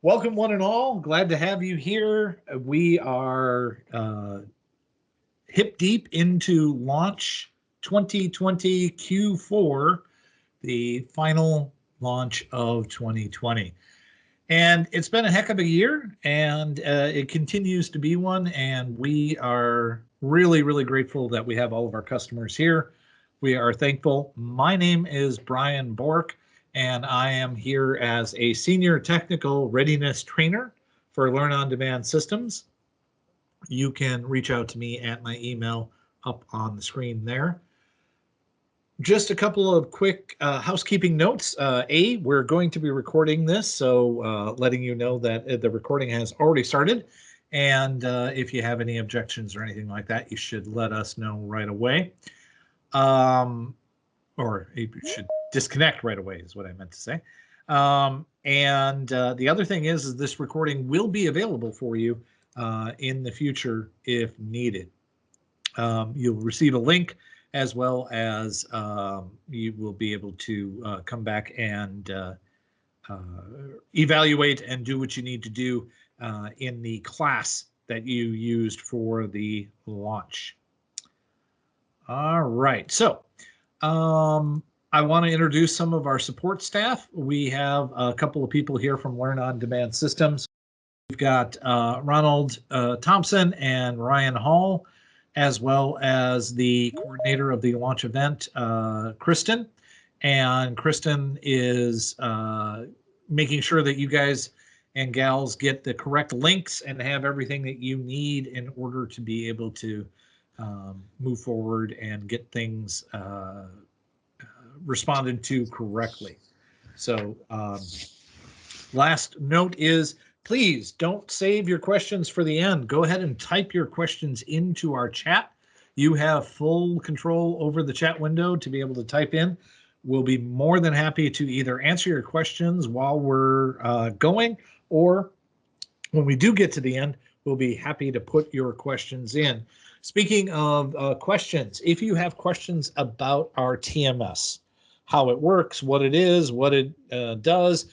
Welcome, one and all. Glad to have you here. We are hip deep into launch 2020 Q4, the final launch of 2020. And it's been a heck of a year, and it continues to be one. And we are really, really grateful that we have all of our customers here. We are thankful. My name is Brian Bork, and I am here as a senior technical readiness trainer for Learn on Demand Systems. You can reach out to me at my email up on the screen there. Just a couple of quick housekeeping notes. We're going to be recording this, so letting you know that the recording has already started. And if you have any objections or anything like that, you should let us know right away. Or you should disconnect right away is what I meant to say. The other thing is this recording will be available for you in the future if needed. You'll receive a link, as well as you will be able to come back and evaluate and do what you need to do in the class that you used for the launch. All right, so I want to introduce some of our support staff. We have a couple of people here from Learn on Demand Systems. We've got Ronald Thompson and Ryan Hall, as well as the coordinator of the launch event, Kristen. And Kristen is making sure that you guys and gals get the correct links and have everything that you need in order to be able to move forward and get things responded to correctly. So last note is, please don't save your questions for the end. Go ahead and type your questions into our chat. You have full control over the chat window to be able to type in. We'll be more than happy to either answer your questions while we're going, or when we do get to the end, we'll be happy to put your questions in. Speaking of questions, if you have questions about our TMS, how it works, what it is, what it does,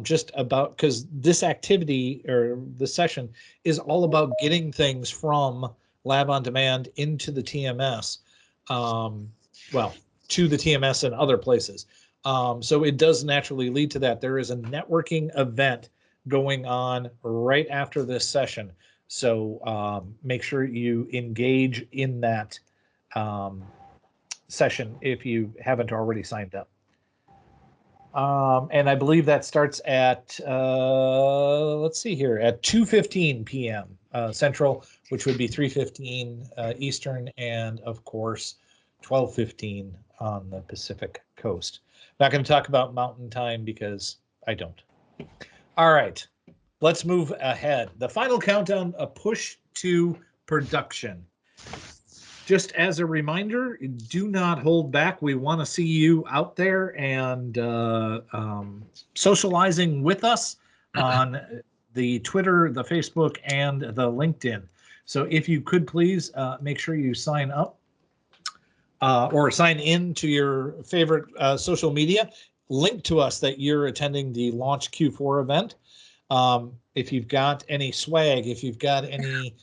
just about, because this activity or the session is all about getting things from Lab on Demand into the TMS, well, to the TMS and other places. So it does naturally lead to that. There is a networking event going on right after this session. So make sure you engage in that session if you haven't already signed up. And I believe that starts at, let's see here, at 2:15 p.m. Central, which would be 3:15 Eastern, and of course, 12:15 on the Pacific Coast. Not going to talk about Mountain Time because I don't. All right, let's move ahead. The final countdown, a push to production. Just as a reminder, do not hold back. We want to see you out there and socializing with us on the Twitter, the Facebook, and the LinkedIn. So if you could please make sure you sign up or sign in to your favorite social media. Link to us that you're attending the Launch Q4 event. If you've got any swag, if you've got any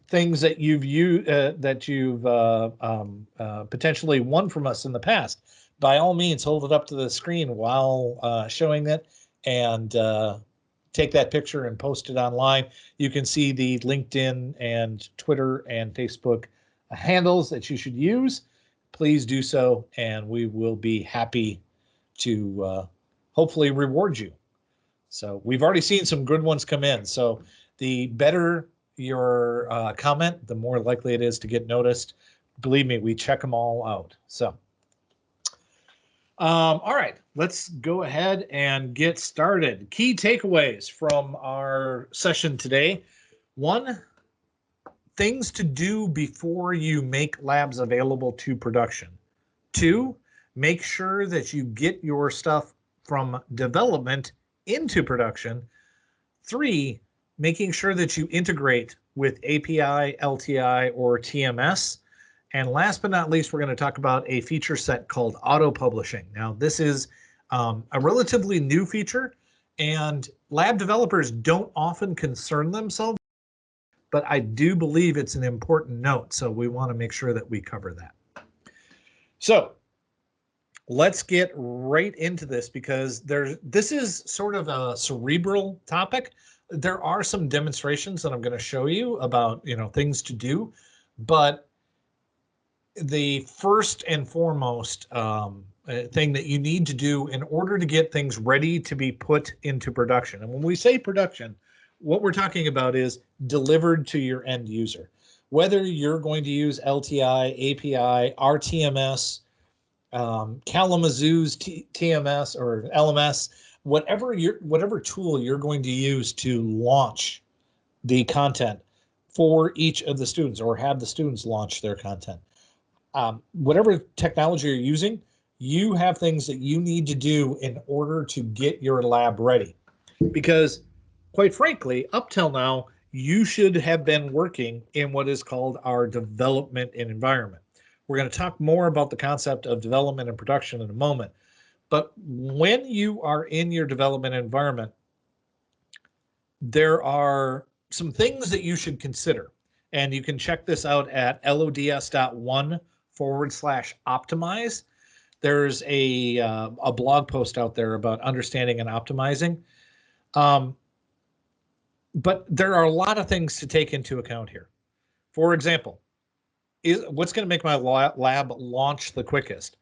things that you've used, that you've potentially won from us in the past, by all means, hold it up to the screen while showing it, and take that picture and post it online. You can see the LinkedIn and Twitter and Facebook handles that you should use. Please do so, and we will be happy to hopefully reward you. So we've already seen some good ones come in. So the better your comment, the more likely it is to get noticed. Believe me, we check them all out. So, all right, let's go ahead and get started. Key takeaways from our session today. 1, things to do before you make labs available to production. 2, make sure that you get your stuff from development into production. 3, making sure that you integrate with API, LTI, or TMS. And last but not least, we're going to talk about a feature set called auto-publishing. Now, this is A relatively new feature, and lab developers don't often concern themselves, but I do believe it's an important note, so we want to make sure that we cover that. So let's get right into this, because this is sort of a cerebral topic. There are some demonstrations that I'm going to show you about, things to do, but the first and foremost thing that you need to do in order to get things ready to be put into production, and when we say production, what we're talking about is delivered to your end user, whether you're going to use LTI, API, RTMS, Kalamazoo's TMS or LMS, whatever tool you're going to use to launch the content for each of the students, or have the students launch their content. Whatever technology you're using, you have things that you need to do in order to get your lab ready. Because quite frankly, up till now, you should have been working in what is called our development and environment. We're going to talk more about the concept of development and production in a moment. But when you are in your development environment, there are some things that you should consider. And you can check this out at lods.1/optimize. There's a blog post out there about understanding and optimizing. But there are a lot of things to take into account here. For example, what's going to make my lab launch the quickest?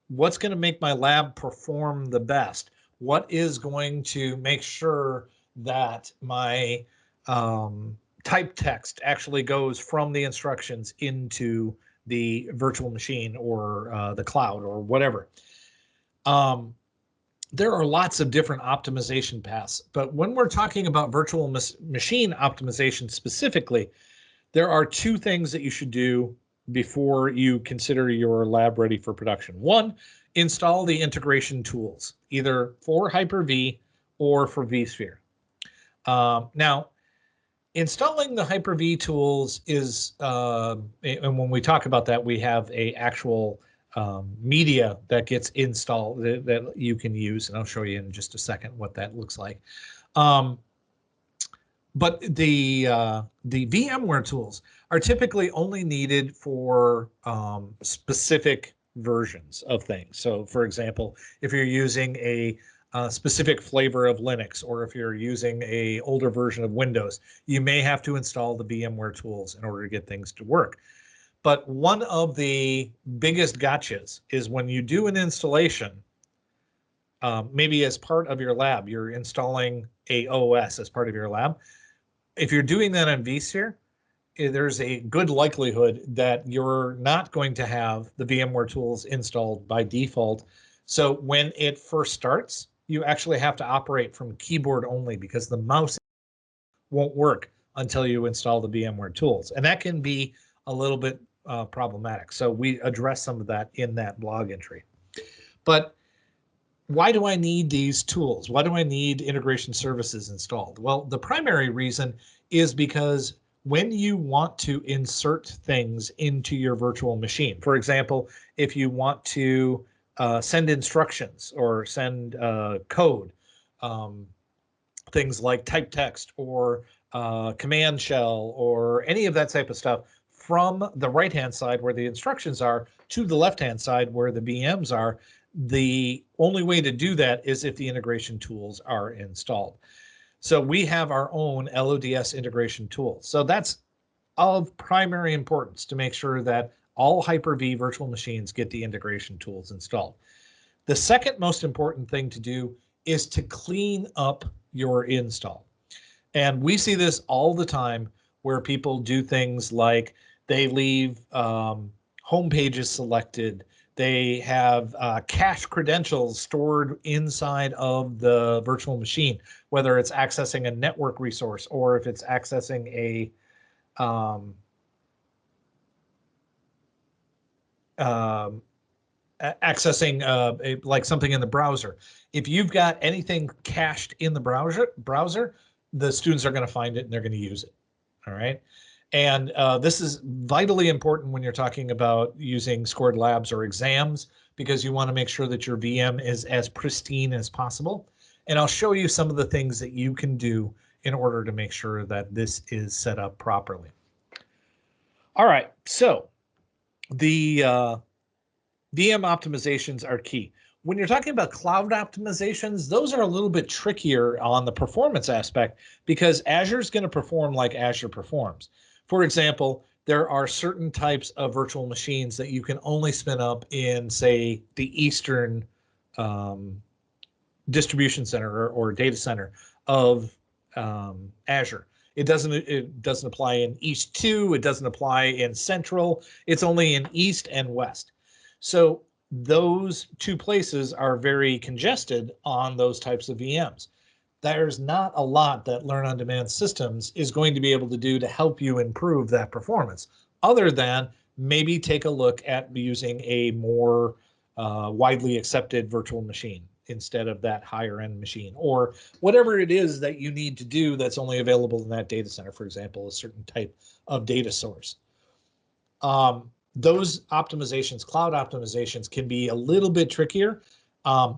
What's going to make my lab perform the best? What is going to make sure that my type text actually goes from the instructions into the virtual machine or the cloud or whatever? There are lots of different optimization paths, but when we're talking about virtual machine optimization specifically, there are two things that you should do before you consider your lab ready for production. One, install the integration tools, either for Hyper-V or for vSphere. Now, installing the Hyper-V tools is, and when we talk about that, we have a actual media that gets installed that you can use, and I'll show you in just a second what that looks like. But the VMware tools are typically only needed for specific versions of things. So, for example, if you're using a specific flavor of Linux, or if you're using a older version of Windows, you may have to install the VMware tools in order to get things to work. But one of the biggest gotchas is when you do an installation, maybe as part of your lab, you're installing a OS as part of your lab. If you're doing that on vSphere, there's a good likelihood that you're not going to have the VMware tools installed by default. So when it first starts, you actually have to operate from keyboard only, because the mouse won't work until you install the VMware tools. And that can be a little bit problematic. So we address some of that in that blog entry. But why do I need these tools? Why do I need integration services installed? Well, the primary reason is because when you want to insert things into your virtual machine, for example, if you want to send instructions or send code, things like type text or command shell or any of that type of stuff, from the right-hand side where the instructions are to the left-hand side where the VMs are, the only way to do that is if the integration tools are installed. So we have our own LODS integration tools. So that's of primary importance to make sure that all Hyper-V virtual machines get the integration tools installed. The second most important thing to do is to clean up your install. And we see this all the time where people do things like they leave home pages selected. They have cache credentials stored inside of the virtual machine, whether it's accessing a network resource or if it's accessing a like something in the browser. If you've got anything cached in the browser, the students are going to find it and they're going to use it. All right. And this is vitally important when you're talking about using scored labs or exams, because you want to make sure that your VM is as pristine as possible. And I'll show you some of the things that you can do in order to make sure that this is set up properly. All right, so the VM optimizations are key. When you're talking about cloud optimizations, those are a little bit trickier on the performance aspect because Azure is going to perform like Azure performs. For example, there are certain types of virtual machines that you can only spin up in, say, the Eastern distribution center or data center of Azure. It doesn't apply in East 2. It doesn't apply in Central. It's only in East and West. So those two places are very congested on those types of VMs. There's not a lot that Learn on Demand Systems is going to be able to do to help you improve that performance, other than maybe take a look at using a more widely accepted virtual machine instead of that higher end machine, or whatever it is that you need to do that's only available in that data center, for example, a certain type of data source. Those optimizations, cloud optimizations, can be a little bit trickier.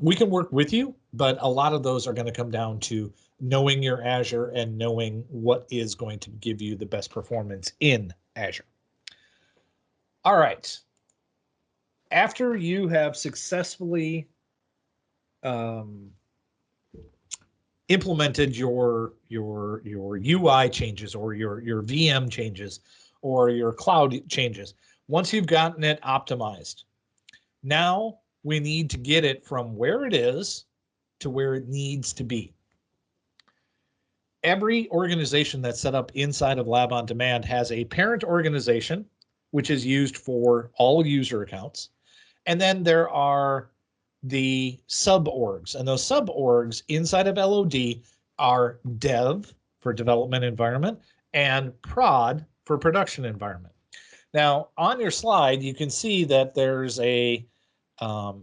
We can work with you, but a lot of those are going to come down to knowing your Azure and knowing what is going to give you the best performance in Azure. All right. After you have successfully implemented your UI changes or your VM changes or your cloud changes, once you've gotten it optimized, now we need to get it from where it is to where it needs to be. Every organization that's set up inside of Lab on Demand has a parent organization, which is used for all user accounts. And then there are the sub-orgs. And those sub-orgs inside of LOD are dev for development environment and prod for production environment. Now, on your slide, you can see that there's a, let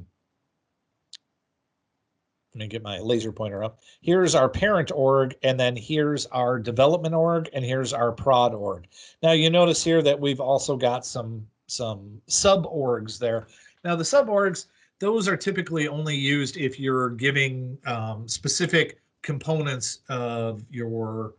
me get my laser pointer up. Here's our parent org, and then here's our development org, and here's our prod org. Now, you notice here that we've also got some sub-orgs there. Now, the sub-orgs, those are typically only used if you're giving specific components of your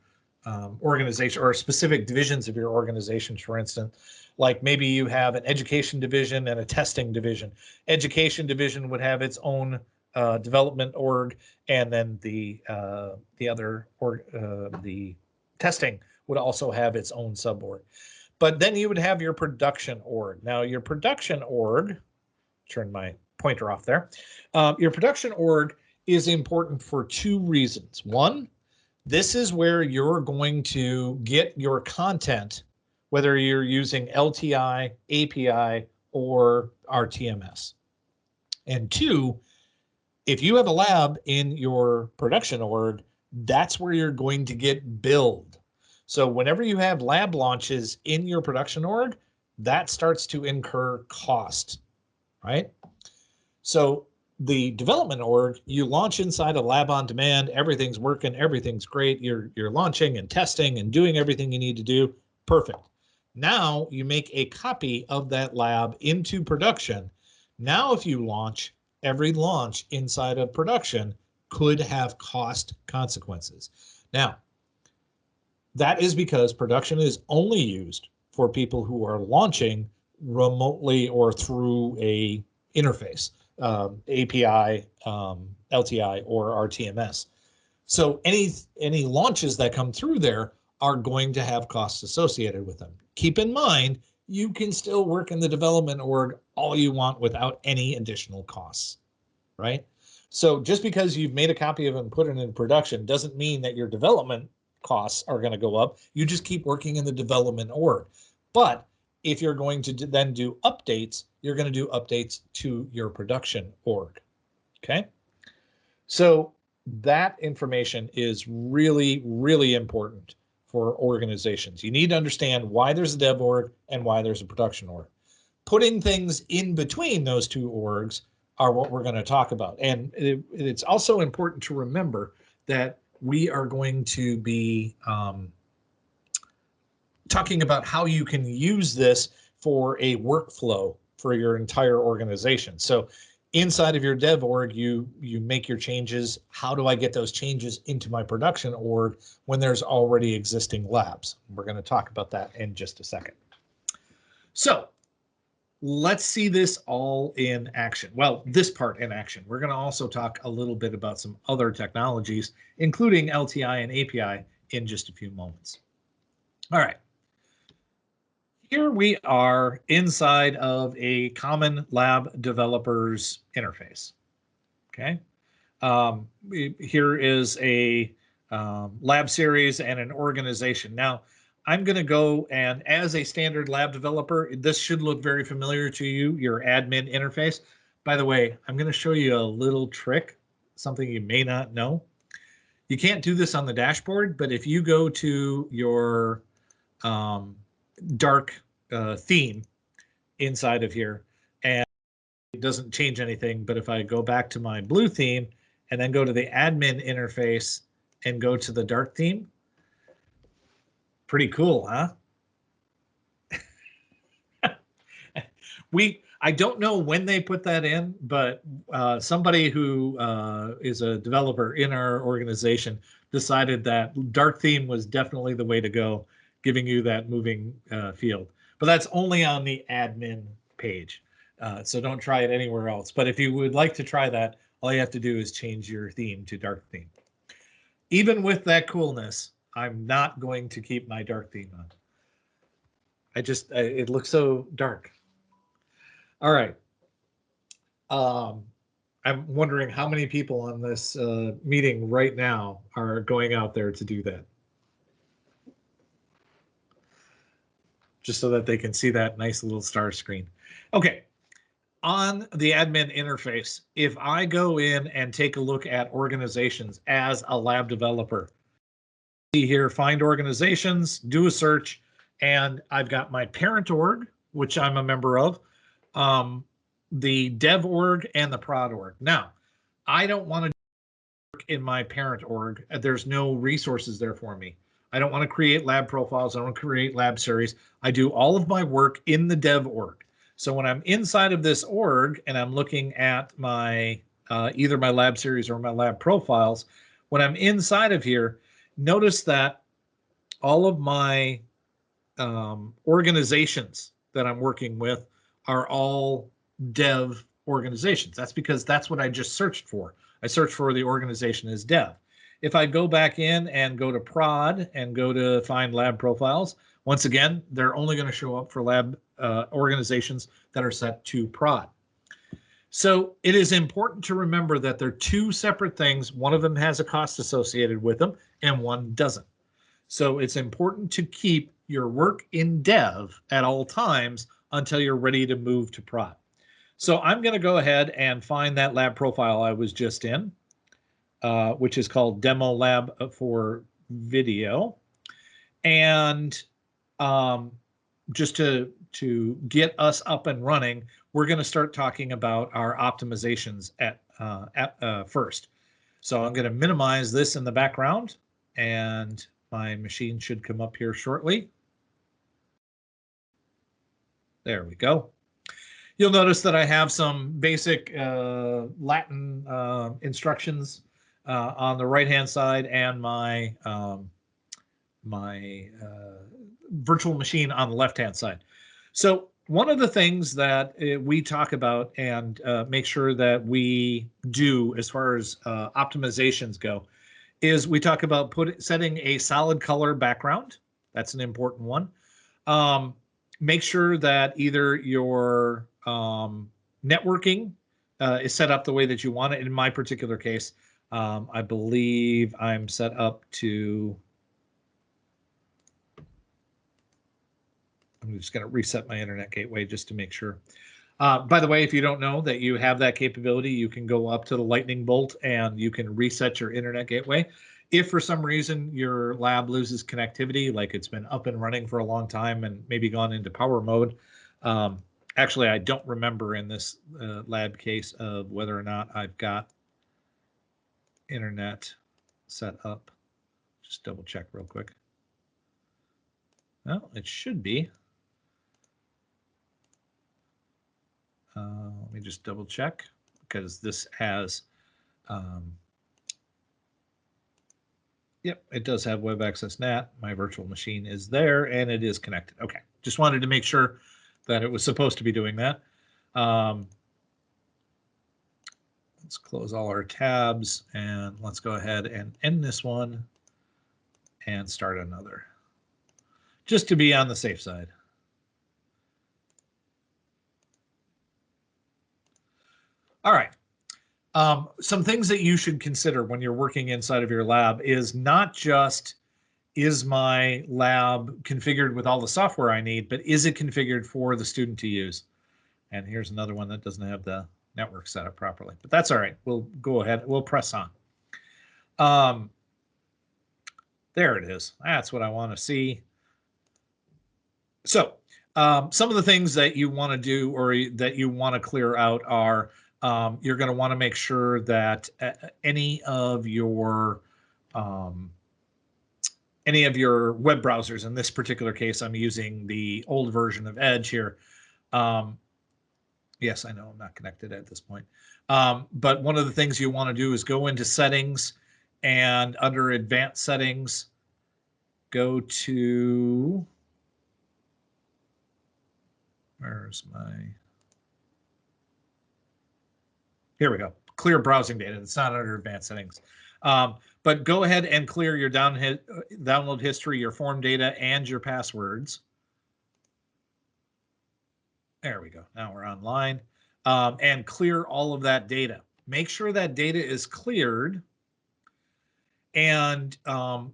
organization or specific divisions of your organization, for instance. Like maybe you have an education division and a testing division. Education division would have its own development org, and then the other org, the testing would also have its own sub org. But then you would have your production org. Now your production org, turn my pointer off there. Your production org is important for two reasons. One, this is where you're going to get your content, whether you're using LTI, API, or RTMS. And two, if you have a lab in your production org, that's where you're going to get billed. So whenever you have lab launches in your production org, that starts to incur cost, right? So the development org, you launch inside of Lab on Demand, everything's working, everything's great, you're launching and testing and doing everything you need to do, perfect. Now you make a copy of that lab into production. Now if you launch, every launch inside of production could have cost consequences. Now, that is because production is only used for people who are launching remotely or through a interface, API, LTI, or RTMS. So any launches that come through there are going to have costs associated with them. Keep in mind, you can still work in the development org all you want without any additional costs, right? So just because you've made a copy of it and put it in production doesn't mean that your development costs are going to go up. You just keep working in the development org. But if you're going to then do updates, you're going to do updates to your production org, okay? So that information is really, really important for organizations. You need to understand why there's a dev org and why there's a production org. Putting things in between those two orgs are what we're going to talk about. And it's also important to remember that we are going to be talking about how you can use this for a workflow for your entire organization. So inside of your dev org, you make your changes. How do I get those changes into my production org when there's already existing labs? We're going to talk about that in just a second. So let's see this all in action. Well, this part in action. We're going to also talk a little bit about some other technologies, including LTI and API, in just a few moments. All right. Here we are inside of a common lab developers interface. Okay. Here is a lab series and an organization. Now, I'm going to go and as a standard lab developer, this should look very familiar to you, your admin interface. By the way, I'm going to show you a little trick, something you may not know. You can't do this on the dashboard, but if you go to your dark theme inside of here, and it doesn't change anything, but if I go back to my blue theme and then go to the admin interface and go to the dark theme, pretty cool, huh? I don't know when they put that in, but somebody who is a developer in our organization decided that dark theme was definitely the way to go, giving you that moving field. But that's only on the admin page. So don't try it anywhere else. But if you would like to try that, all you have to do is change your theme to dark theme. Even with that coolness, I'm not going to keep my dark theme on. It looks so dark. All right. I'm wondering how many people on this meeting right now are going out there to do that. Just so that they can see that nice little star screen. Okay. On the admin interface, if I go in and take a look at organizations as a lab developer, see here, find organizations, do a search, and I've got my parent org, which I'm a member of, the dev org, and the prod org. Now, I don't want to work in my parent org. There's no resources there for me. I don't want to create lab profiles. I don't want to create lab series. I do all of my work in the dev org. So when I'm inside of this org and I'm looking at my either my lab series or my lab profiles, when I'm inside of here, notice that all of my organizations that I'm working with are all dev organizations. That's because that's what I just searched for. I searched for the organization as dev. If I go back in and go to prod and go to find lab profiles, once again, they're only going to show up for lab organizations that are set to prod. So it is important to remember that they're two separate things. One of them has a cost associated with them and one doesn't. So it's important to keep your work in dev at all times until you're ready to move to prod. So I'm going to go ahead and find that lab profile I was just in, which is called Demo Lab for Video. And just to get us up and running, we're going to start talking about our optimizations at first. So I'm going to minimize this in the background, and my machine should come up here shortly. There we go. You'll notice that I have some basic Latin instructions on the right-hand side and my virtual machine on the left-hand side. So one of the things that we talk about and make sure that we do as far as optimizations go is we talk about setting a solid color background. That's an important one. Make sure that either your networking is set up the way that you want it. In my particular case, I believe I'm set up to, I'm just going to reset my internet gateway just to make sure. By the way, if you don't know that you have that capability, you can go up to the lightning bolt and you can reset your internet gateway. If for some reason your lab loses connectivity, like it's been up and running for a long time and maybe gone into power mode, actually, I don't remember in this lab case of whether or not I've got internet set up. Just double check real quick. Well, it should be. Let me just double check, because this has, yep, it does have web access NAT. My virtual machine is there and it is connected. Okay, just wanted to make sure that it was supposed to be doing that. Let's close all our tabs and let's go ahead and end this one and start another, just to be on the safe side. All right. Some things that you should consider when you're working inside of your lab is not just, is my lab configured with all the software I need, but is it configured for the student to use? And here's another one that doesn't have the network set up properly, but that's all right. We'll go ahead, we'll press on. There it is. That's what I want to see. So some of the things that you want to do or that you want to clear out are, you're going to want to make sure that any of your web browsers, in this particular case, I'm using the old version of Edge here. Yes, I know I'm not connected at this point. But one of the things you want to do is go into settings, and under advanced settings, go to, where's my, here we go, clear browsing data. It's not under advanced settings. But go ahead and clear your download history, your form data, and your passwords. There we go. Now we're online. And clear all of that data. Make sure that data is cleared. And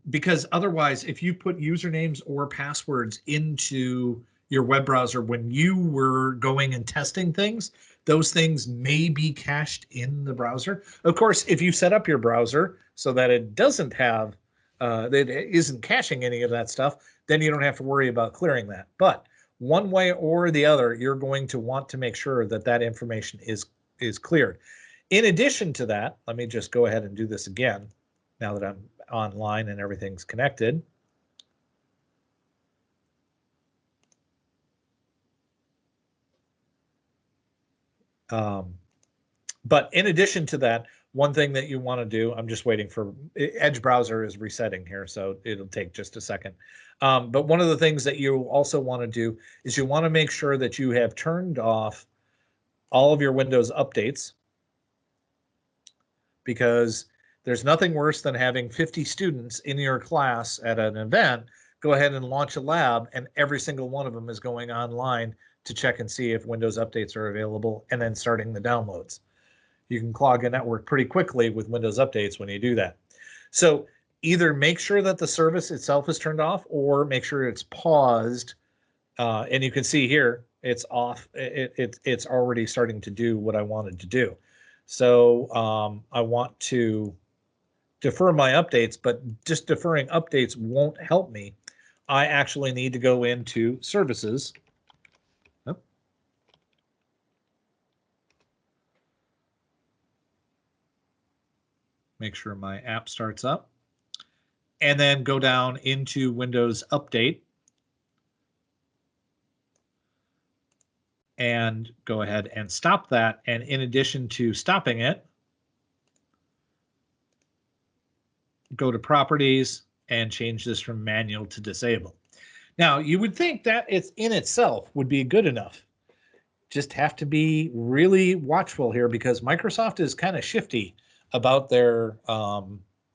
because otherwise, if you put usernames or passwords into your web browser when you were going and testing things, those things may be cached in the browser. Of course, if you set up your browser so that it doesn't have, that it isn't caching any of that stuff, then you don't have to worry about clearing that. But one way or the other, you're going to want to make sure that that information is cleared. In addition to that, let me just go ahead and do this again now that I'm online and everything's connected. But in addition to that, one thing that you want to do, I'm just waiting for, Edge browser is resetting here, so it'll take just a second. But one of the things that you also want to do is you want to make sure that you have turned off all of your Windows updates, because there's nothing worse than having 50 students in your class at an event, go ahead and launch a lab, and every single one of them is going online to check and see if Windows updates are available, and then starting the downloads. You can clog a network pretty quickly with Windows updates when you do that. So either make sure that the service itself is turned off, or make sure it's paused. And you can see here, it's off. It's already starting to do what I wanted to do. So I want to defer my updates, but just deferring updates won't help me. I actually need to go into services. Oh. Make sure my app starts up, and then go down into Windows Update and go ahead and stop that. And in addition to stopping it, go to Properties and change this from manual to disable. Now, you would think that it's in itself would be good enough. Just have to be really watchful here, because Microsoft is kind of shifty about their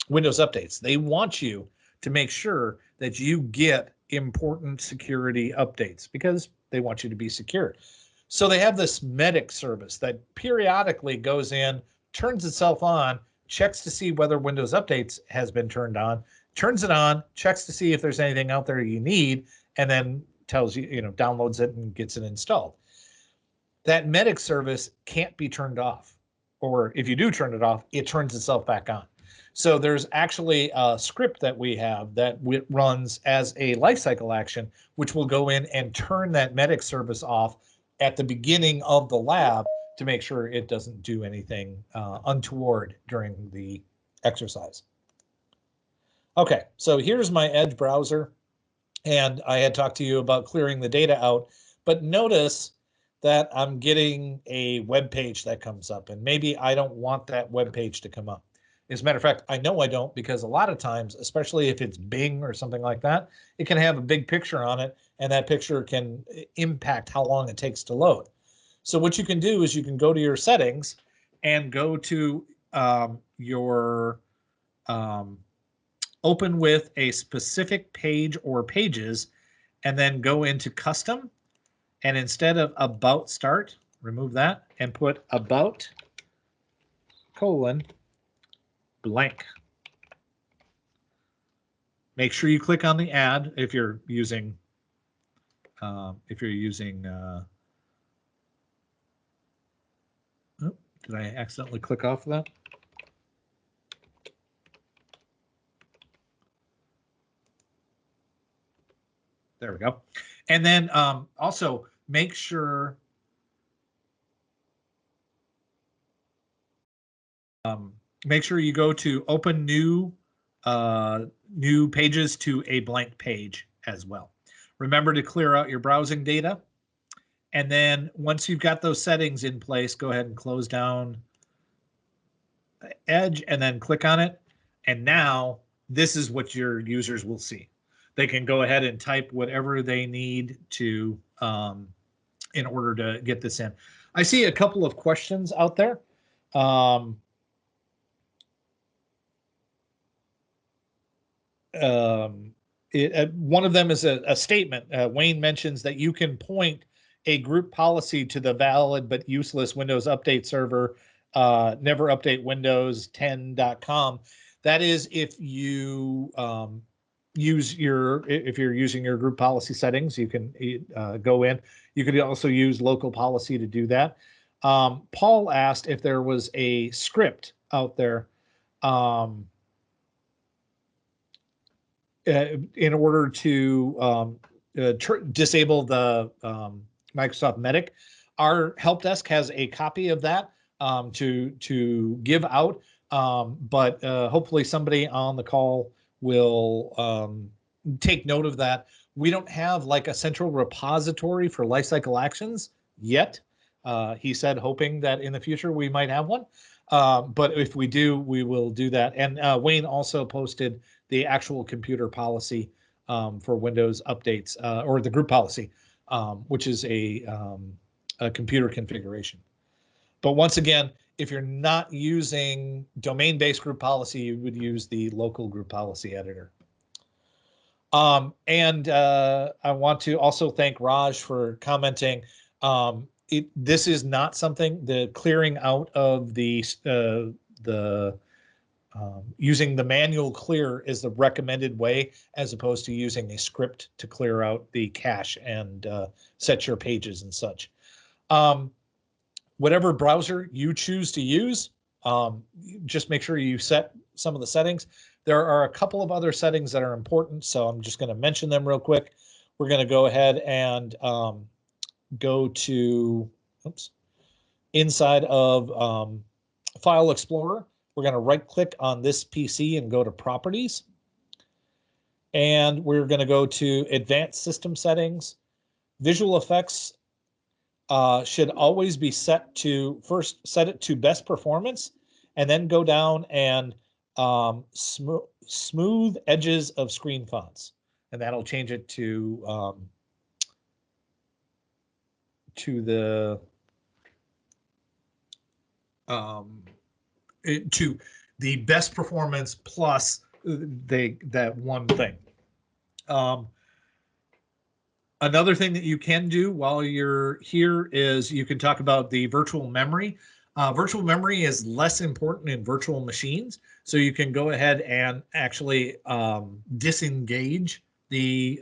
Windows updates. They want you to make sure that you get important security updates, because they want you to be secure. So they have this medic service that periodically goes in, turns itself on, checks to see whether Windows updates has been turned on, turns it on, checks to see if there's anything out there you need, and then tells you, downloads it and gets it installed. That medic service can't be turned off, or if you do turn it off, it turns itself back on. So there's actually a script that we have that runs as a lifecycle action, which will go in and turn that medic service off at the beginning of the lab to make sure it doesn't do anything untoward during the exercise. Okay, so here's my Edge browser, and I had talked to you about clearing the data out, but notice that I'm getting a web page that comes up, and maybe I don't want that web page to come up. As a matter of fact, I know I don't, because a lot of times, especially if it's Bing or something like that, it can have a big picture on it, and that picture can impact how long it takes to load. So what you can do is you can go to your settings and go to your open with a specific page or pages, and then go into custom. And instead of about start, remove that and put about blank. Make sure you click on the add if you're using oh, did I accidentally click off of that? There we go. And then also make sure you go to open new pages to a blank page as well. Remember to clear out your browsing data. And then once you've got those settings in place, go ahead and close down Edge and then click on it. And now this is what your users will see. They can go ahead and type whatever they need to in order to get this in. I see a couple of questions out there. One of them is a statement. Wayne mentions that you can point a group policy to the valid but useless Windows Update server, never update Windows 10.com. That is if you if you're using your group policy settings, you can go in. You could also use local policy to do that. Paul asked if there was a script out there in order to disable the Microsoft Medic. Our help desk has a copy of that to give out, but hopefully somebody on the call will take note of that. We don't have like a central repository for lifecycle actions yet. He said hoping that in the future we might have one. But if we do, we will do that. And Wayne also posted the actual computer policy for Windows updates, or the group policy, which is a computer configuration. But once again, if you're not using domain-based group policy, you would use the local group policy editor. And I want to also thank Raj for commenting. This is not something, the clearing out of the using the manual clear is the recommended way, as opposed to using a script to clear out the cache and set your pages and such. Whatever browser you choose to use, just make sure you set some of the settings. There are a couple of other settings that are important, so I'm just going to mention them real quick. We're going to go ahead and go to, inside of File Explorer. We're going to right-click on this PC and go to Properties. And we're going to go to Advanced System Settings. Visual Effects should always be set to, first set it to best performance, and then go down and smooth edges of screen fonts. And that'll change it to the best performance plus that one thing. Another thing that you can do while you're here is you can talk about the virtual memory. Virtual memory is less important in virtual machines, so you can go ahead and actually disengage the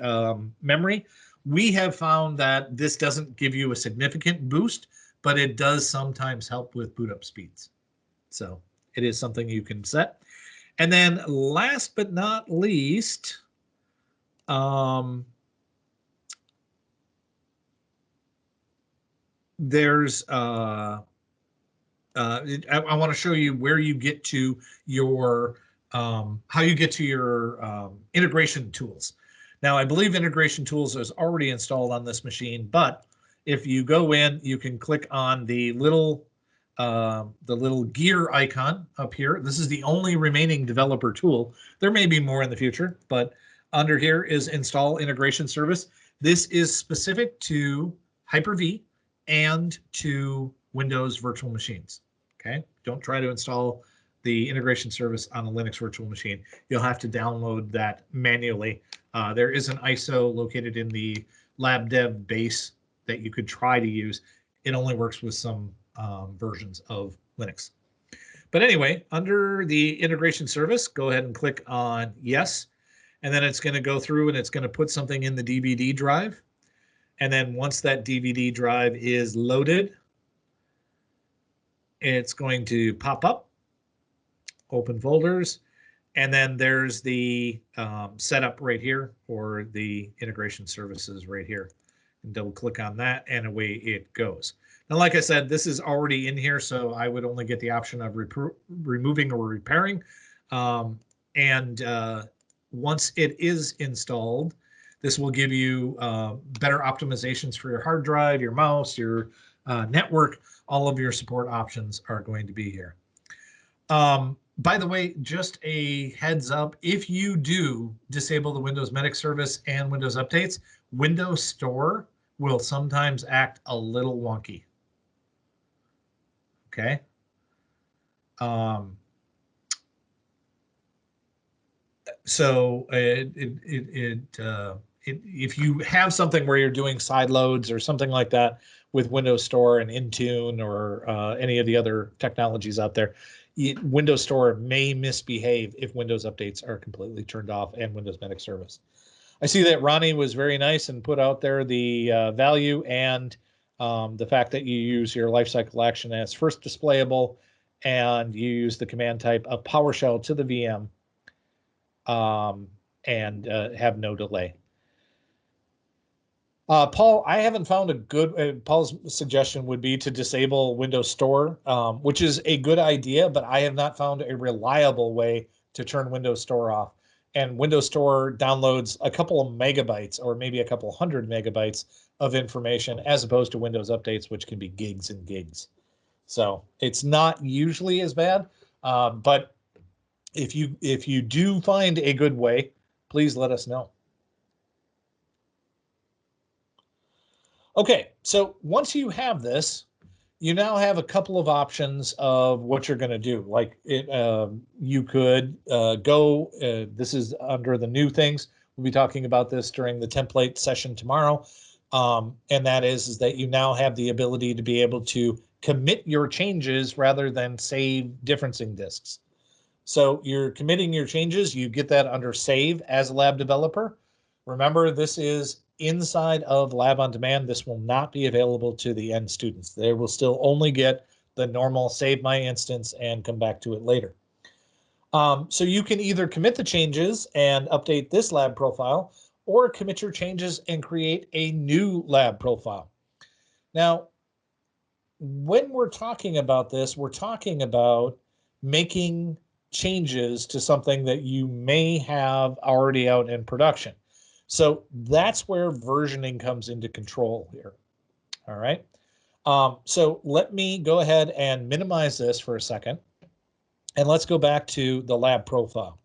memory. We have found that this doesn't give you a significant boost, but it does sometimes help with boot up speeds. So it is something you can set. And then last but not least, there's I want to show you where you get to your how you get to your integration tools. Now, I believe integration tools is already installed on this machine, but if you go in, you can click on the little gear icon up here. This is the only remaining developer tool. There may be more in the future, but under here is install integration service. This is specific to Hyper-V and to Windows virtual machines. Okay, don't try to install the integration service on a Linux virtual machine. You'll have to download that manually. There is an ISO located in the lab dev base that you could try to use. It only works with some versions of Linux. But anyway, under the integration service, go ahead and click on yes. And then it's going to go through and it's going to put something in the DVD drive. And then once that DVD drive is loaded, it's going to pop up, open folders, and then there's the setup right here, or the integration services right here. And double click on that and away it goes. Now, like I said, this is already in here, so I would only get the option of removing or repairing. Once it is installed, this will give you better optimizations for your hard drive, your mouse, your network. All of your support options are going to be here. By the way, just a heads up, if you do disable the Windows Medic service and Windows updates, Windows Store will sometimes act a little wonky. Okay. So if you have something where you're doing side loads or something like that with Windows Store and Intune or any of the other technologies out there, Windows Store may misbehave if Windows updates are completely turned off and Windows Medic service. I see that Ronnie was very nice and put out there the value and the fact that you use your lifecycle action as first displayable, and you use the command type of PowerShell to the VM and have no delay. Paul, I haven't found a good, Paul's suggestion would be to disable Windows Store, which is a good idea, but I have not found a reliable way to turn Windows Store off. And Windows Store downloads a couple of megabytes or maybe a couple hundred megabytes of information, as opposed to Windows updates, which can be gigs and gigs. So it's not usually as bad, but if you do find a good way, please let us know. Okay, so once you have this, you now have a couple of options of what you're going to do. Like you could go, this is under the new things. We'll be talking about this during the template session tomorrow. And that is that you now have the ability to be able to commit your changes rather than save differencing disks. So you're committing your changes. You get that under save as a lab developer. Remember, this is inside of Lab on Demand. This will not be available to the end students. They will still only get the normal save my instance and come back to it later. So you can either commit the changes and update this lab profile, or commit your changes and create a new lab profile. Now, when we're talking about this, we're talking about making changes to something that you may have already out in production. So that's where versioning comes into control here. All right. So let me go ahead and minimize this for a second. And let's go back to the lab profile.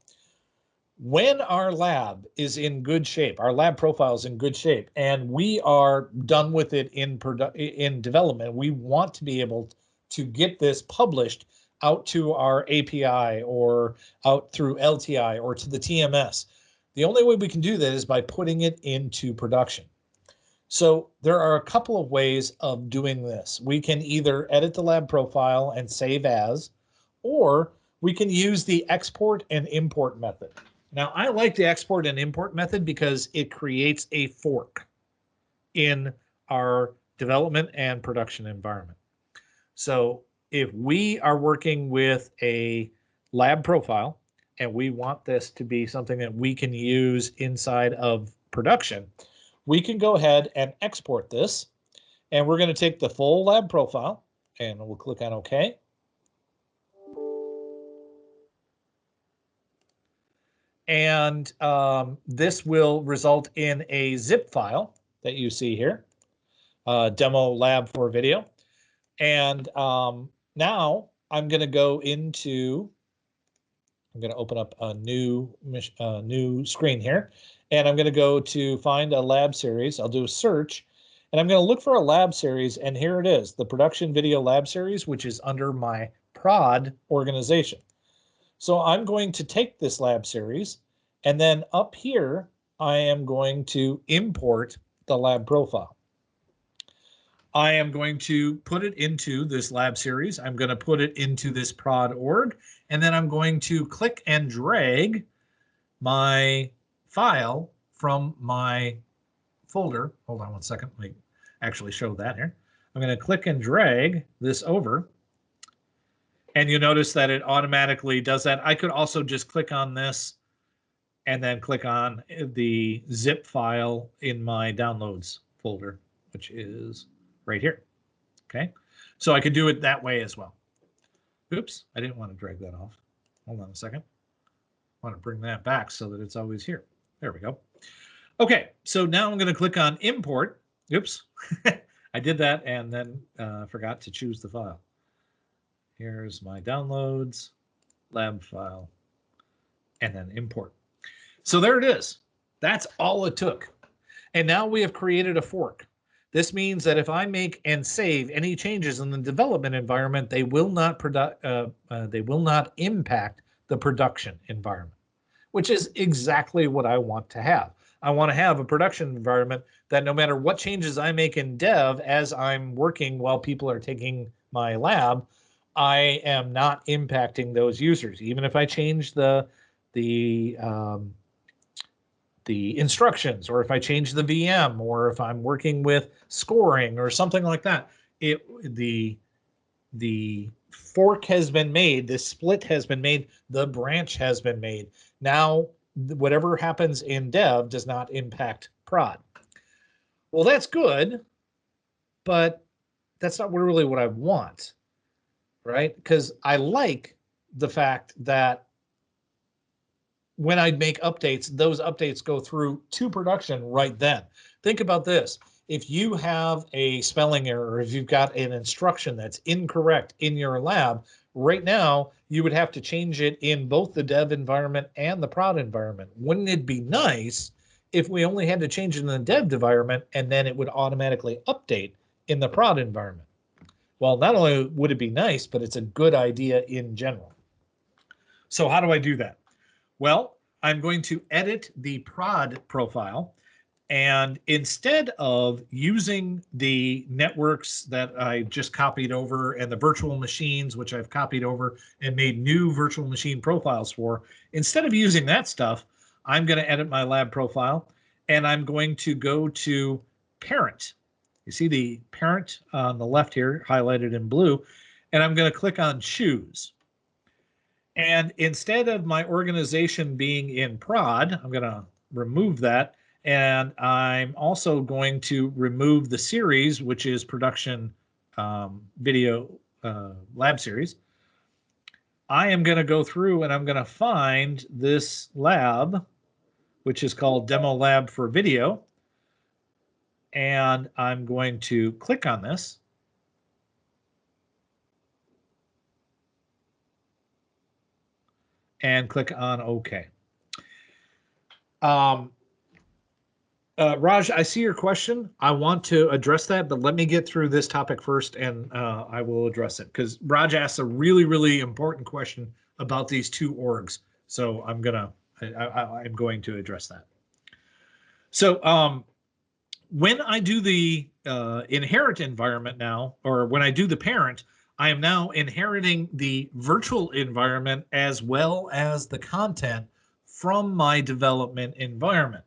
When our lab is in good shape, our lab profile is in good shape, and we are done with it in development, we want to be able to get this published out to our API or out through LTI or to the TMS. The only way we can do that is by putting it into production. So there are a couple of ways of doing this. We can either edit the lab profile and save as, or we can use the export and import method. Now, I like the export and import method because it creates a fork in our development and production environment. So if we are working with a lab profile and we want this to be something that we can use inside of production, we can go ahead and export this. And we're going to take the full lab profile and we'll click on OK. And this will result in a zip file that you see here. demo lab for video. And now I'm going to go into, I'm going to open up a new screen here, and I'm going to go to find a lab series. I'll do a search, and I'm going to look for a lab series, and here it is, the production video lab series, which is under my prod organization. So I'm going to take this lab series, and then up here, I am going to import the lab profile. I am going to put it into this lab series. I'm going to put it into this prod org, and then I'm going to click and drag my file from my folder. Hold on one second. Let me actually show that here. I'm going to click and drag this over, and you notice that it automatically does that. I could also just click on this and then click on the zip file in my downloads folder, which is right here. Okay, so I could do it that way as well. Oops, I didn't want to drag that off. Hold on a second. I want to bring that back so that it's always here. There we go. Okay, so now I'm going to click on import. Oops, I did that and then forgot to choose the file. Here's my downloads, lab file, and then import. So there it is. That's all it took. And now we have created a fork. This means that if I make and save any changes in the development environment, they will not impact the production environment, which is exactly what I want to have. I want to have a production environment that no matter what changes I make in dev as I'm working while people are taking my lab, I am not impacting those users. Even if I change the instructions, or if I change the VM, or if I'm working with scoring or something like that, the fork has been made, the split has been made, the branch has been made. Now, whatever happens in dev does not impact prod. Well, that's good, but that's not really what I want, right? Because I like the fact that when I make updates, those updates go through to production right then. Think about this. If you have a spelling error, or if you've got an instruction that's incorrect in your lab, right now, you would have to change it in both the dev environment and the prod environment. Wouldn't it be nice if we only had to change it in the dev environment and then it would automatically update in the prod environment? Well, not only would it be nice, but it's a good idea in general. So how do I do that? Well, I'm going to edit the prod profile, and instead of using the networks that I just copied over and the virtual machines, which I've copied over and made new virtual machine profiles for, instead of using that stuff, I'm going to edit my lab profile, and I'm going to go to parent. You see the parent on the left here highlighted in blue, and I'm going to click on choose. And instead of my organization being in prod, I'm going to remove that. And I'm also going to remove the series, which is production video lab series. I am going to go through and I'm going to find this lab, which is called Demo Lab for Video. And I'm going to click on this. And click on OK. Raj, I see your question. I want to address that, but let me get through this topic first, and I will address it, because Raj asked a really, really important question about these two orgs. So I'm going to address that. So when I do the inherit environment now, or when I do the parent, I am now inheriting the virtual environment as well as the content from my development environment.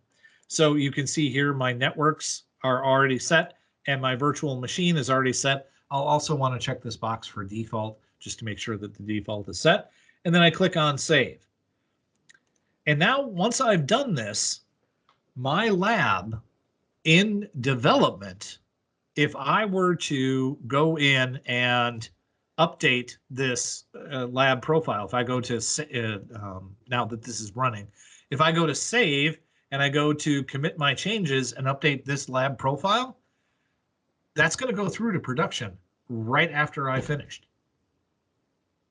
So you can see here my networks are already set and my virtual machine is already set. I'll also want to check this box for default just to make sure that the default is set. And then I click on save. And now once I've done this, my lab in development, if I were to go in and update this lab profile, if I go to, now that this is running, if I go to save and I go to commit my changes and update this lab profile, that's going to go through to production right after I finished,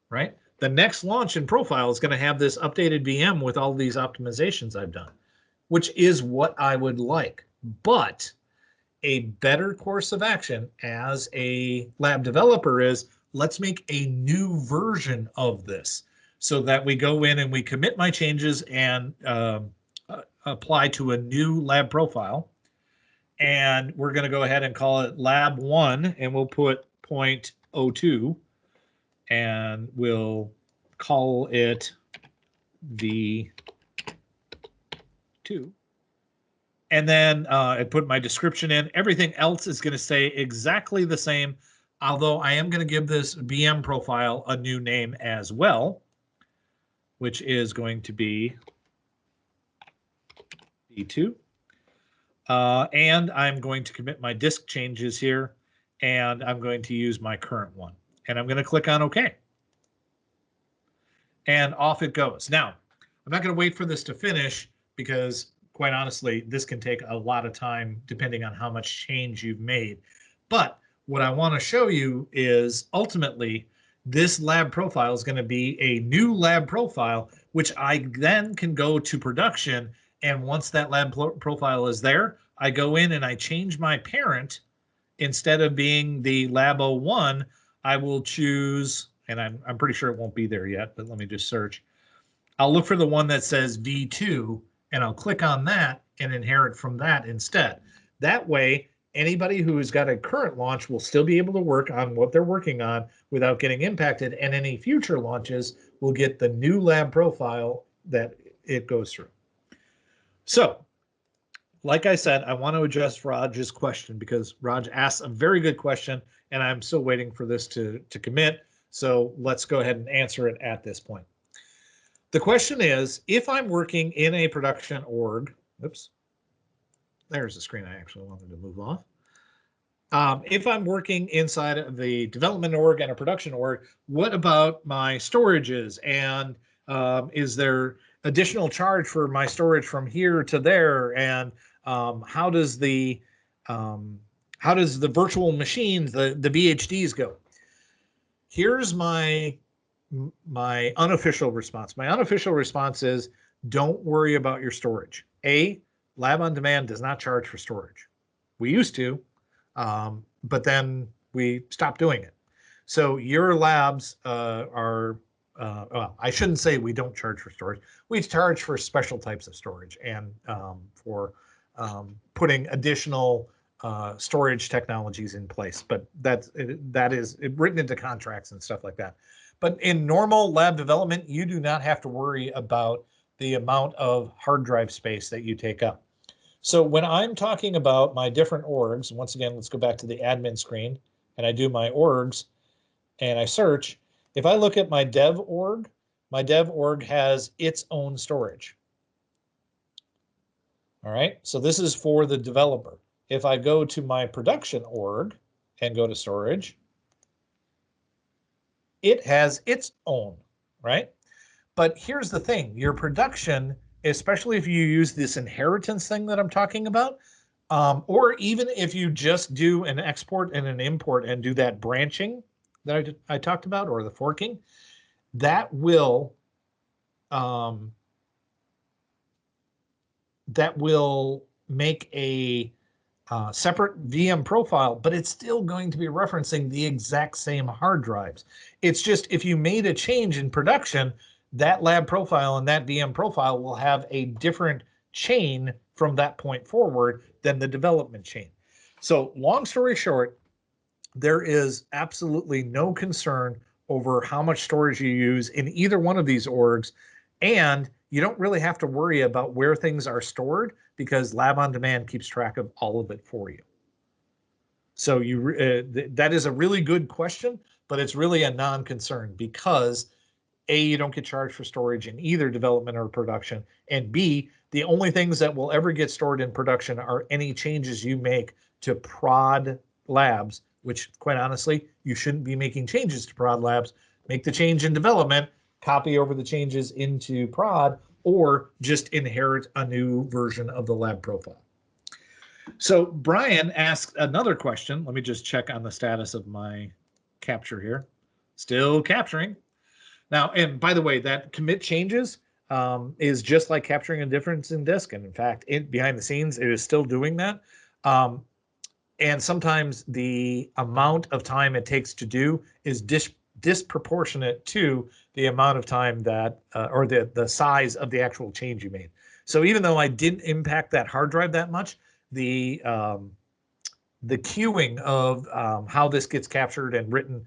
right? The next launch in Profile is going to have this updated VM with all these optimizations I've done, which is what I would like. But a better course of action as a lab developer is, let's make a new version of this so that we go in and we commit my changes and apply to a new lab profile. And we're going to go ahead and call it lab 1, and we'll put 0.02, and we'll call it V2. And then I put my description in. Everything else is going to stay exactly the same, although I am going to give this VM profile a new name as well, which is going to be V2. And I'm going to commit my disk changes here, and I'm going to use my current one. And I'm going to click on OK. And off it goes. Now, I'm not going to wait for this to finish because, quite honestly, this can take a lot of time depending on how much change you've made. But what I want to show you is ultimately this lab profile is going to be a new lab profile, which I then can go to production. And once that lab profile is there, I go in and I change my parent. Instead of being the lab 01, I will choose, and I'm pretty sure it won't be there yet, but let me just search. I'll look for the one that says V2, and I'll click on that and inherit from that instead. That way, anybody who has got a current launch will still be able to work on what they're working on without getting impacted, and any future launches will get the new lab profile that it goes through. So, like I said, I want to address Raj's question because Raj asked a very good question, and I'm still waiting for this to commit. So let's go ahead and answer it at this point. The question is, if I'm working in a production org, oops, there's the screen I actually wanted to move off. If I'm working inside of the development org and a production org, what about my storages? And is there additional charge for my storage from here to there? And how does the virtual machines, the VHDs go? Here's my unofficial response. My unofficial response is, don't worry about your storage. Lab on Demand does not charge for storage. We used to, but then we stopped doing it. So your labs are, well, I shouldn't say we don't charge for storage. We charge for special types of storage and for putting additional storage technologies in place. But that is written into contracts and stuff like that. But in normal lab development, you do not have to worry about the amount of hard drive space that you take up. So when I'm talking about my different orgs, once again, let's go back to the admin screen, and I do my orgs, and I search. If I look at my dev org has its own storage. All right, so this is for the developer. If I go to my production org and go to storage, it has its own, right? But here's the thing, your production, especially if you use this inheritance thing that I'm talking about, or even if you just do an export and an import and do that branching that I talked about, or the forking, that will make a separate VM profile, but it's still going to be referencing the exact same hard drives. It's just if you made a change in production, that lab profile and that VM profile will have a different chain from that point forward than the development chain. So long story short, there is absolutely no concern over how much storage you use in either one of these orgs, and you don't really have to worry about where things are stored because Lab on Demand keeps track of all of it for you. So that is a really good question, but it's really a non-concern because A, you don't get charged for storage in either development or production, and B, the only things that will ever get stored in production are any changes you make to prod labs, which quite honestly, you shouldn't be making changes to prod labs. Make the change in development, copy over the changes into prod, or just inherit a new version of the lab profile. So Brian asked another question. Let me just check on the status of my capture here. Still capturing. Now, and by the way, that commit changes is just like capturing a difference in disk. And in fact, behind the scenes, it is still doing that. And sometimes the amount of time it takes to do is disproportionate to the amount of time that, or the size of the actual change you made. So even though I didn't impact that hard drive that much, the queuing of how this gets captured and written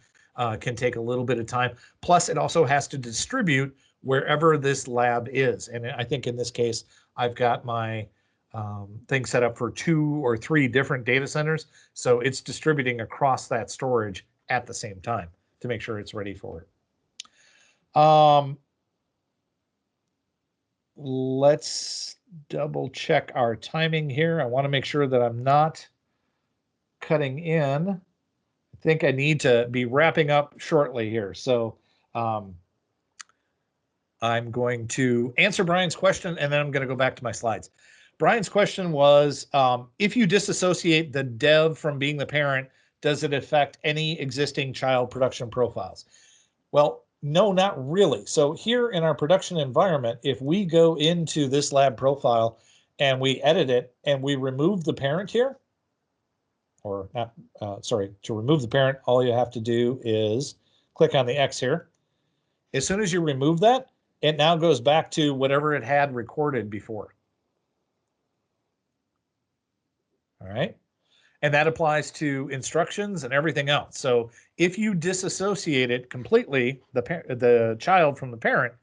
can take a little bit of time. Plus, it also has to distribute wherever this lab is. And I think in this case, I've got my thing set up for 2 or 3 different data centers. So it's distributing across that storage at the same time to make sure it's ready for it. Let's double check our timing here. I want to make sure that I'm not cutting in. I think I need to be wrapping up shortly here. So I'm going to answer Brian's question, and then I'm going to go back to my slides. Brian's question was, if you disassociate the dev from being the parent, does it affect any existing child production profiles? Well, no, not really. So here in our production environment, if we go into this lab profile and we edit it and we remove the parent here, or not, sorry, to remove the parent, all you have to do is click on the X here. As soon as you remove that, it now goes back to whatever it had recorded before. All right. And that applies to instructions and everything else. So if you disassociate it completely, the child from the parent,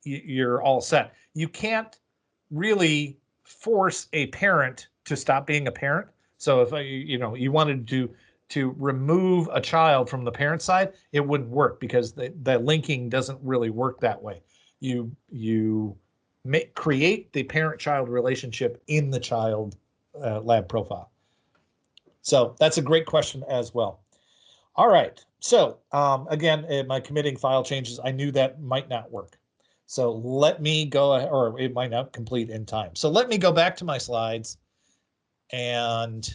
you're all set. You can't really force a parent to stop being a parent. So if you wanted to remove a child from the parent side, it wouldn't work because the linking doesn't really work that way. You create the parent-child relationship in the child lab profile. So that's a great question as well. All right. So again, my committing file changes, I knew that might not work. So let me go, or it might not complete in time. So let me go back to my slides. And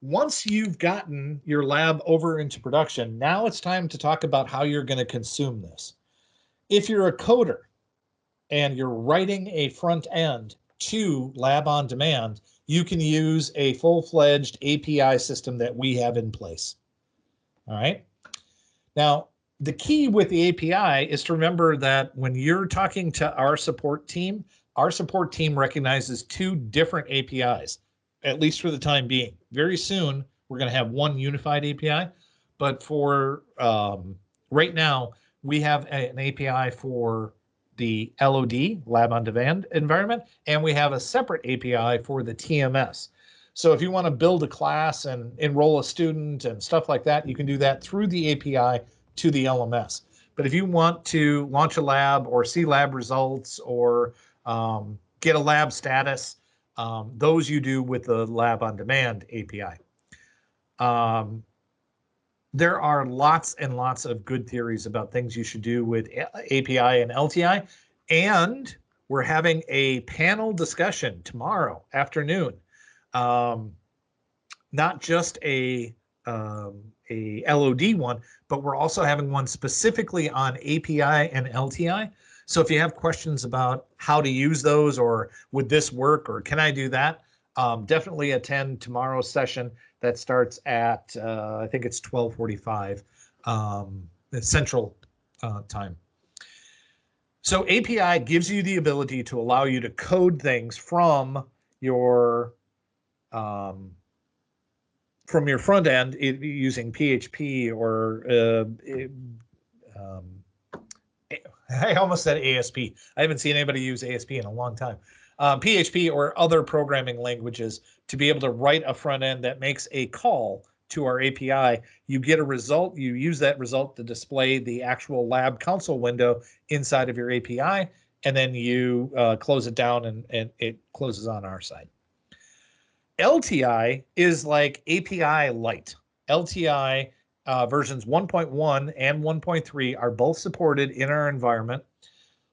once you've gotten your lab over into production, now it's time to talk about how you're going to consume this. If you're a coder and you're writing a front end to Lab on Demand, you can use a full-fledged API system that we have in place. All right. Now, the key with the API is to remember that when you're talking to our support team recognizes 2 different APIs, at least for the time being. Very soon, we're going to have one unified API, but for right now, we have an API for the LOD, Lab on Demand environment, and we have a separate API for the TMS. So if you want to build a class and enroll a student and stuff like that, you can do that through the API to the LMS. But if you want to launch a lab or see lab results or get a lab status, those you do with the Lab on Demand API. There are lots and lots of good theories about things you should do with API and LTI, and we're having a panel discussion tomorrow afternoon. Not just a LOD one, but we're also having one specifically on API and LTI. So if you have questions about how to use those, or would this work, or can I do that, definitely attend tomorrow's session that starts at, I think it's 12:45 Central time. So API gives you the ability to allow you to code things from your front end using PHP or I almost said ASP. I haven't seen anybody use ASP in a long time. PHP or other programming languages to be able to write a front end that makes a call to our API. You get a result, you use that result to display the actual lab console window inside of your API, and then you close it down and it closes on our side. LTI is like API Lite. LTI versions 1.1 and 1.3 are both supported in our environment.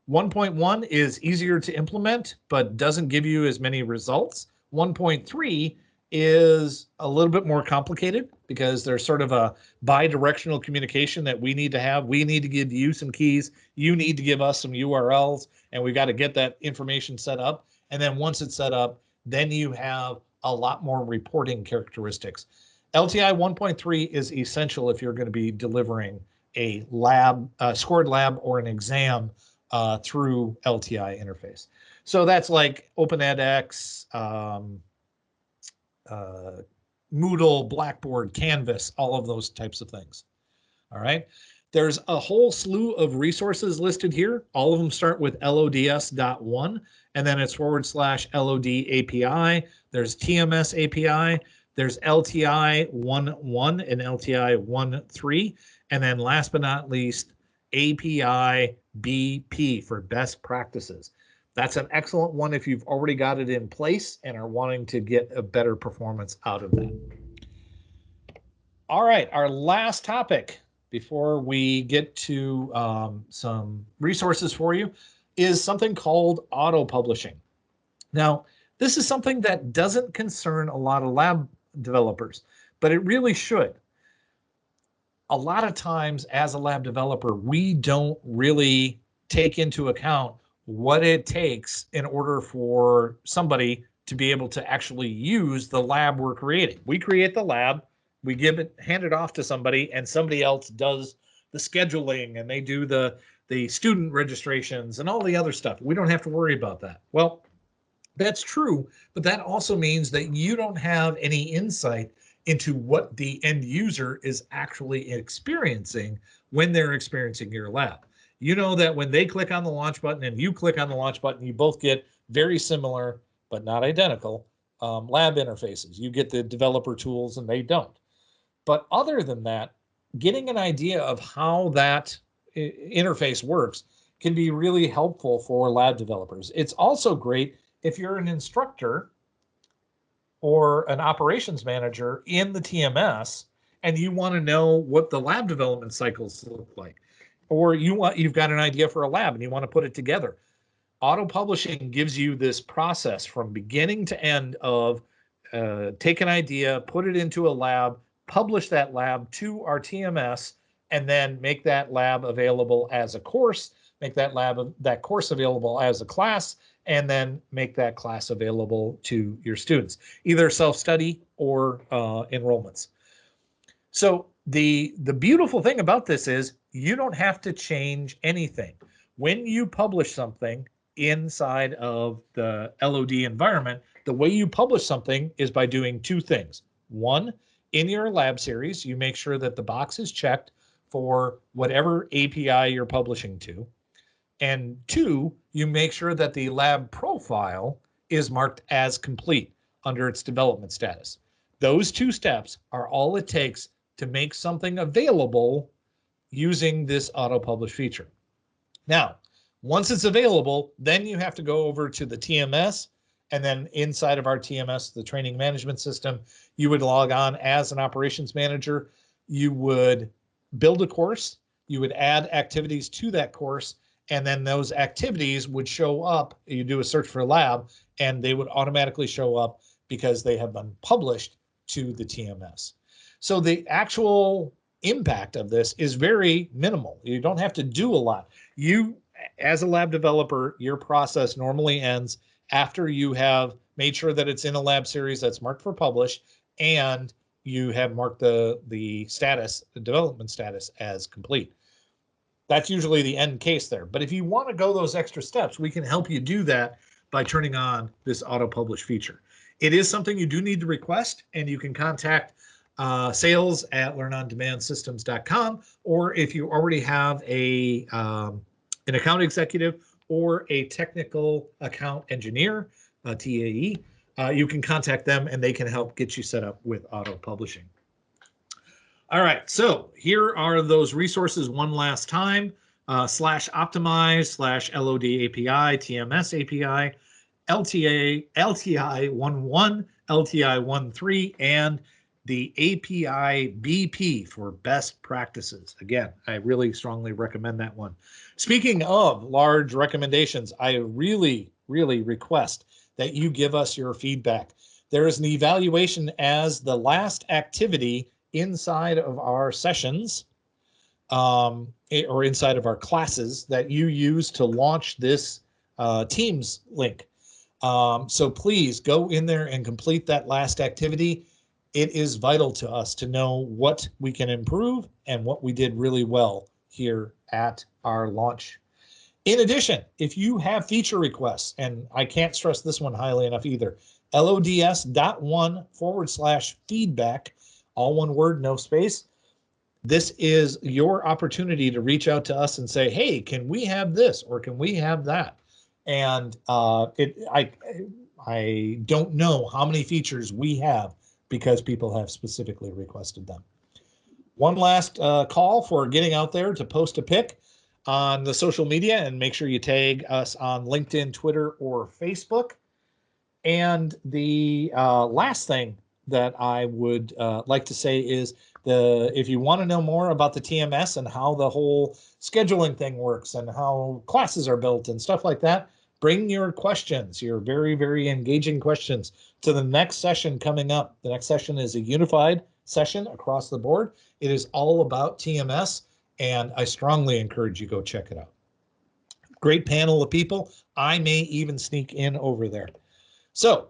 1.1 is easier to implement, but doesn't give you as many results. 1.3 is a little bit more complicated because there's sort of a bi-directional communication that we need to have. We need to give you some keys. You need to give us some URLs, and we've got to get that information set up. And then once it's set up, then you have a lot more reporting characteristics. LTI 1.3 is essential if you're going to be delivering a lab, scored lab or an exam through LTI interface. So that's like OpenEdX, Moodle, Blackboard, Canvas, all of those types of things. All right. There's a whole slew of resources listed here. All of them start with LODS.1, and then it's / LOD API. There's TMS API. There's LTI 1.1 and LTI 1.3. And then last but not least, API BP for best practices. That's an excellent one if you've already got it in place and are wanting to get a better performance out of that. All right, our last topic before we get to some resources for you is something called auto-publishing. Now, this is something that doesn't concern a lot of lab developers, but it really should. A lot of times as a lab developer, we don't really take into account what it takes in order for somebody to be able to actually use the lab we're creating. We create the lab, we hand it off to somebody, and somebody else does the scheduling, and they do the student registrations and all the other stuff. We don't have to worry about that. Well, that's true, but that also means that you don't have any insight into what the end user is actually experiencing when they're experiencing your lab. You know that when they click on the launch button and you click on the launch button, you both get very similar, but not identical, lab interfaces. You get the developer tools and they don't. But other than that, getting an idea of how that interface works can be really helpful for lab developers. It's also great if you're an instructor or an operations manager in the TMS and you want to know what the lab development cycles look like, or you've got an idea for a lab and you want to put it together. Auto-publishing gives you this process from beginning to end of take an idea, put it into a lab, publish that lab to our TMS, and then make that lab available as a course, make that course available as a class, and then make that class available to your students, either self-study or enrollments. So the beautiful thing about this is you don't have to change anything. When you publish something inside of the LOD environment, the way you publish something is by doing two things. One, in your lab series, you make sure that the box is checked for whatever API you're publishing to. And two, you make sure that the lab profile is marked as complete under its development status. Those two steps are all it takes to make something available using this auto-publish feature. Now, once it's available, then you have to go over to the TMS, and then inside of our TMS, the training management system, you would log on as an operations manager. You would build a course, you would add activities to that course, and then those activities would show up. You do a search for lab, and they would automatically show up because they have been published to the TMS. So the actual impact of this is very minimal. You don't have to do a lot. You, as a lab developer, your process normally ends after you have made sure that it's in a lab series that's marked for publish, and you have marked the status, the development status, as complete. That's usually the end case there. But if you want to go those extra steps, we can help you do that by turning on this auto-publish feature. It is something you do need to request, and you can contact sales at learnondemandsystems.com, or if you already have an account executive or a technical account engineer, TAE, you can contact them and they can help get you set up with auto-publishing. All right, so here are those resources one last time, /optimize, /LOD API, TMS API, LTI 1.1, LTI 1.3, and the API BP for best practices. Again, I really strongly recommend that one. Speaking of large recommendations, I really, really request that you give us your feedback. There is an evaluation as the last activity inside of our sessions or inside of our classes that you use to launch this Teams link. So please go in there and complete that last activity. It is vital to us to know what we can improve and what we did really well here at our launch. In addition, if you have feature requests, and I can't stress this one highly enough either, LODS.1/feedback, all one word, no space. This is your opportunity to reach out to us and say, hey, can we have this or can we have that? And I don't know how many features we have because people have specifically requested them. One last call for getting out there to post a pic on the social media, and make sure you tag us on LinkedIn, Twitter, or Facebook. And the last thing that I would like to say is if you want to know more about the TMS and how the whole scheduling thing works and how classes are built and stuff like that, bring your questions, your very, very engaging questions to the next session coming up. The next session is a unified session across the board. It is all about TMS, and I strongly encourage you go check it out. Great panel of people. I may even sneak in over there. So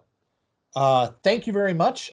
thank you very much.